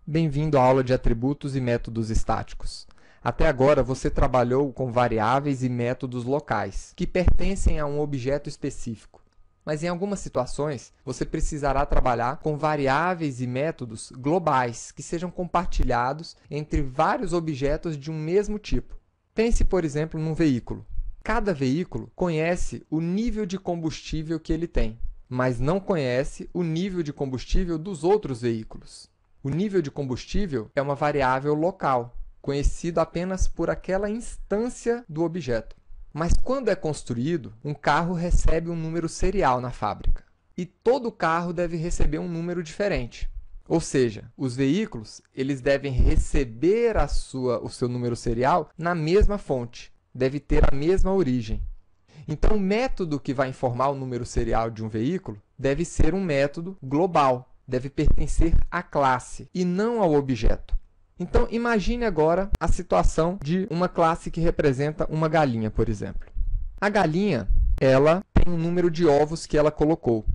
Bem-vindo à aula de atributos e métodos estáticos. Até agora, você trabalhou com variáveis e métodos locais, que pertencem a um objeto específico. Mas em algumas situações, você precisará trabalhar com variáveis e métodos globais, que sejam compartilhados entre vários objetos de um mesmo tipo. Pense, por exemplo, num veículo. Cada veículo conhece o nível de combustível que ele tem, mas não conhece o nível de combustível dos outros veículos. O nível de combustível é uma variável local, conhecida apenas por aquela instância do objeto. Mas quando é construído, um carro recebe um número serial na fábrica. E todo carro deve receber um número diferente. Ou seja, os veículos eles devem receber o seu número serial na mesma fonte, deve ter a mesma origem. Então, o método que vai informar o número serial de um veículo deve ser um método global. Deve pertencer à classe e não ao objeto. Então, imagine agora a situação de uma classe que representa uma galinha, por exemplo. A galinha, ela tem um número de ovos que ela colocou.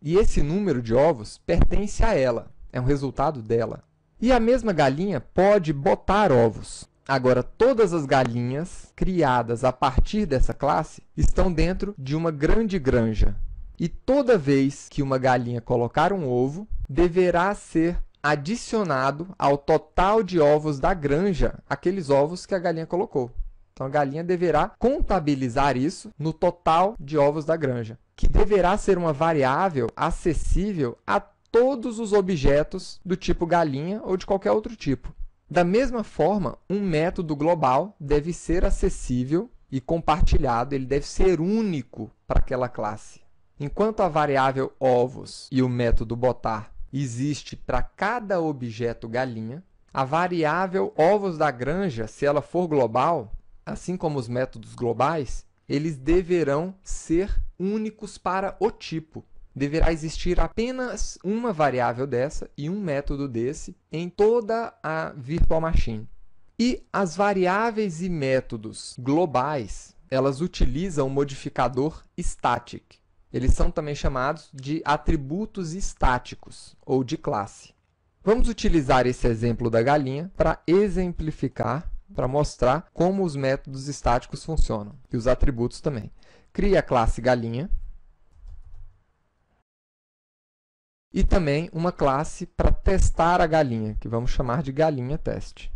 E esse número de ovos pertence a ela, é um resultado dela. E a mesma galinha pode botar ovos. Agora, todas as galinhas criadas a partir dessa classe estão dentro de uma grande granja. E toda vez que uma galinha colocar um ovo, deverá ser adicionado ao total de ovos da granja, aqueles ovos que a galinha colocou. Então, a galinha deverá contabilizar isso no total de ovos da granja, que deverá ser uma variável acessível a todos os objetos do tipo galinha ou de qualquer outro tipo. Da mesma forma, um método global deve ser acessível e compartilhado, ele deve ser único para aquela classe. Enquanto a variável ovos e o método botar existe para cada objeto galinha, a variável ovos da granja, se ela for global, assim como os métodos globais, eles deverão ser únicos para o tipo. Deverá existir apenas uma variável dessa e um método desse em toda a virtual machine. E as variáveis e métodos globais, elas utilizam o modificador static. Eles são também chamados de atributos estáticos ou de classe. Vamos utilizar esse exemplo da galinha para exemplificar, para mostrar como os métodos estáticos funcionam e os atributos também. Crie a classe galinha e também uma classe para testar a galinha, que vamos chamar de galinha teste.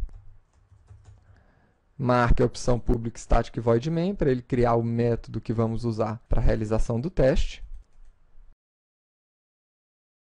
Marque a opção public static void main para ele criar o método que vamos usar para a realização do teste.